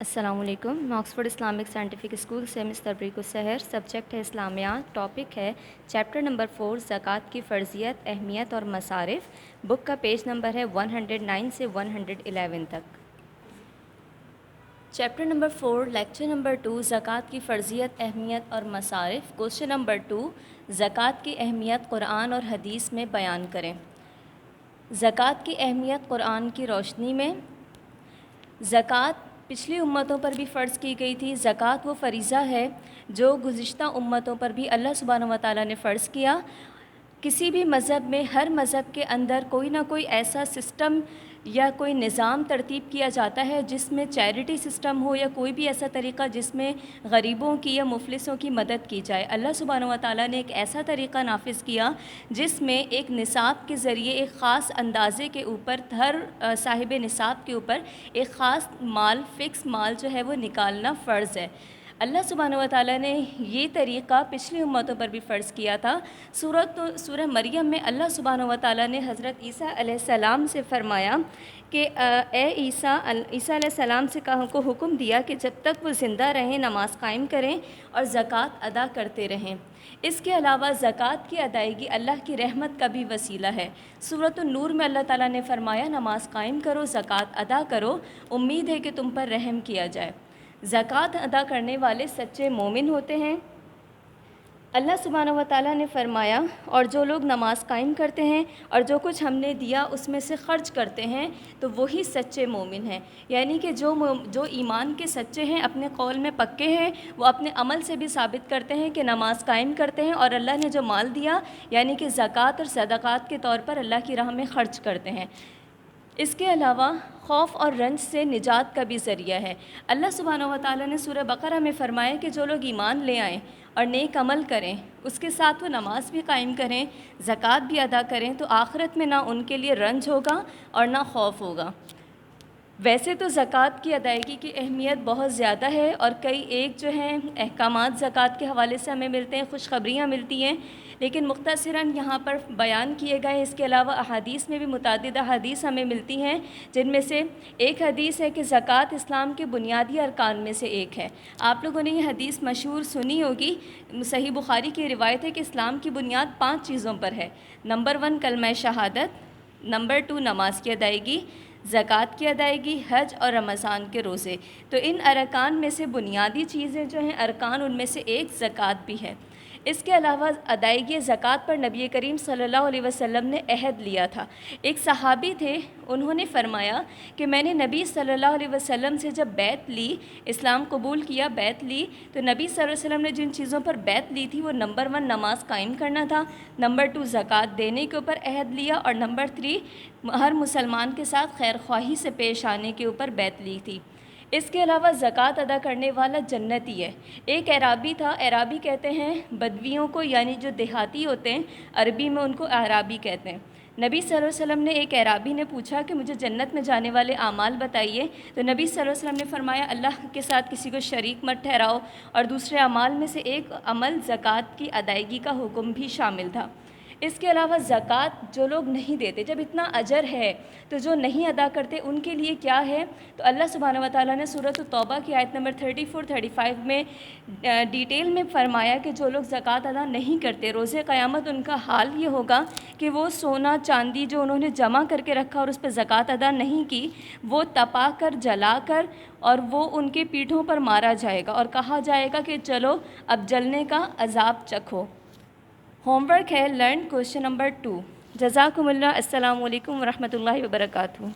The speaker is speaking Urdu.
السلام علیکم. میں آکسفورڈ اسلامک سائنٹیفک اسکول سے مس تبریک السحر. سبجیکٹ ہے اسلامیات. ٹاپک ہے چیپٹر نمبر 4 زکوٰۃ کی فرضیت، اہمیت اور مصارف. بک کا پیج نمبر ہے 109 سے 111 تک. چیپٹر نمبر 4 لیکچر نمبر 2 زکوٰۃ کی فرضیت، اہمیت اور مصارف. کوشچن نمبر 2 زکوٰۃ کی اہمیت قرآن اور حدیث میں بیان کریں. زکوٰۃ کی اہمیت قرآن کی روشنی میں. زکوٰۃ پچھلی امتوں پر بھی فرض کی گئی تھی. زکوٰۃ وہ فریضہ ہے جو گزشتہ امتوں پر بھی اللہ سبحانہ و تعالیٰ نے فرض کیا. کسی بھی مذہب میں، ہر مذہب کے اندر کوئی نہ کوئی ایسا سسٹم یا کوئی نظام ترتیب کیا جاتا ہے جس میں چیریٹی سسٹم ہو، یا کوئی بھی ایسا طریقہ جس میں غریبوں کی یا مفلسوں کی مدد کی جائے. اللہ سبحانہ و تعالیٰ نے ایک ایسا طریقہ نافذ کیا جس میں ایک نصاب کے ذریعے ایک خاص اندازے کے اوپر، ہر صاحب نصاب کے اوپر ایک خاص مال، فکس مال جو ہے وہ نکالنا فرض ہے. اللہ سبحانہ و تعالیٰ نے یہ طریقہ پچھلی امتوں پر بھی فرض کیا تھا. سورہ مریم میں اللہ سبحانہ و تعالیٰ نے حضرت عیسیٰ علیہ السلام سے فرمایا کہ اے عیسیٰ علیہ السلام سے کو حکم دیا کہ جب تک وہ زندہ رہیں نماز قائم کریں اور زکوٰۃ ادا کرتے رہیں. اس کے علاوہ زکوٰۃ کی ادائیگی اللہ کی رحمت کا بھی وسیلہ ہے. سورۃ النور میں اللہ تعالیٰ نے فرمایا نماز قائم کرو، زکوٰۃ ادا کرو، امید ہے کہ تم پر رحم کیا جائے. زکوٰۃ ادا کرنے والے سچے مومن ہوتے ہیں. اللہ سبحانہ و تعالیٰ نے فرمایا اور جو لوگ نماز قائم کرتے ہیں اور جو کچھ ہم نے دیا اس میں سے خرچ کرتے ہیں تو وہی سچے مومن ہیں. یعنی کہ جو ایمان کے سچے ہیں، اپنے قول میں پکے ہیں، وہ اپنے عمل سے بھی ثابت کرتے ہیں کہ نماز قائم کرتے ہیں اور اللہ نے جو مال دیا یعنی کہ زکوٰۃ اور صدقات کے طور پر اللہ کی راہ میں خرچ کرتے ہیں. اس کے علاوہ خوف اور رنج سے نجات کا بھی ذریعہ ہے. اللہ سبحانہ و تعالیٰ نے سورہ بقرہ میں فرمایا کہ جو لوگ ایمان لے آئیں اور نیک عمل کریں، اس کے ساتھ وہ نماز بھی قائم کریں، زکوٰۃ بھی ادا کریں، تو آخرت میں نہ ان کے لیے رنج ہوگا اور نہ خوف ہوگا. ویسے تو زکوٰۃ کی ادائیگی کی اہمیت بہت زیادہ ہے اور کئی ایک جو ہیں احکامات زکوٰۃ کے حوالے سے ہمیں ملتے ہیں، خوشخبریاں ملتی ہیں، لیکن مختصراً یہاں پر بیان کیے گئے. اس کے علاوہ احادیث میں بھی متعدد احادیث ہمیں ملتی ہیں، جن میں سے ایک حدیث ہے کہ زکوٰۃ اسلام کے بنیادی ارکان میں سے ایک ہے. آپ لوگوں نے یہ حدیث مشہور سنی ہوگی. صحیح بخاری کی روایت ہے کہ اسلام کی بنیاد 5 چیزوں پر ہے. نمبر 1 کلمہ شہادت، نمبر 2 نماز کی ادائیگی، زکوٰۃ کی ادائیگی، حج اور رمضان کے روزے. تو ان ارکان میں سے بنیادی چیزیں جو ہیں، ارکان، ان میں سے ایک زکوٰۃ بھی ہے. اس کے علاوہ ادائیگی زکوٰۃ پر نبی کریم صلی اللہ علیہ وسلم نے عہد لیا تھا. ایک صحابی تھے، انہوں نے فرمایا کہ میں نے نبی صلی اللہ علیہ وسلم سے جب بیعت لی، اسلام قبول کیا، بیعت لی، تو نبی صلی اللہ علیہ وسلم نے جن چیزوں پر بیعت لی تھی وہ نمبر 1 نماز قائم کرنا تھا، نمبر 2 زکوٰۃ دینے کے اوپر عہد لیا، اور نمبر 3 ہر مسلمان کے ساتھ خیر خواہی سے پیش آنے کے اوپر بیعت لی تھی. اس کے علاوہ زکوٰۃ ادا کرنے والا جنتی ہے. ایک اعرابی تھا، اعرابی کہتے ہیں بدویوں کو، یعنی جو دیہاتی ہوتے ہیں، عربی میں ان کو اعرابی کہتے ہیں. نبی صلی اللہ علیہ وسلم نے، ایک اعرابی نے پوچھا کہ مجھے جنت میں جانے والے اعمال بتائیے، تو نبی صلی اللہ علیہ وسلم نے فرمایا اللہ کے ساتھ کسی کو شریک مت ٹھہراؤ، اور دوسرے اعمال میں سے ایک عمل زکوٰۃ کی ادائیگی کا حکم بھی شامل تھا. اس کے علاوہ زکوٰۃ جو لوگ نہیں دیتے، جب اتنا اجر ہے تو جو نہیں ادا کرتے ان کے لیے کیا ہے؟ تو اللہ سبحانہ و تعالیٰ نے سورۃ التوبہ کی آیت نمبر 34-35 میں ڈیٹیل میں فرمایا کہ جو لوگ زکوٰۃ ادا نہیں کرتے، روز قیامت ان کا حال یہ ہوگا کہ وہ سونا چاندی جو انہوں نے جمع کر کے رکھا اور اس پہ زکوٰۃ ادا نہیں کی، وہ تپا کر، جلا کر، اور وہ ان کے پیٹھوں پر مارا جائے گا اور کہا جائے گا کہ چلو اب جلنے کا عذاب چکھو. ہوم ورک ہے لرن کوشچن نمبر 2. جزاکم اللہ. السلام علیکم ورحمۃ اللہ وبرکاتہ.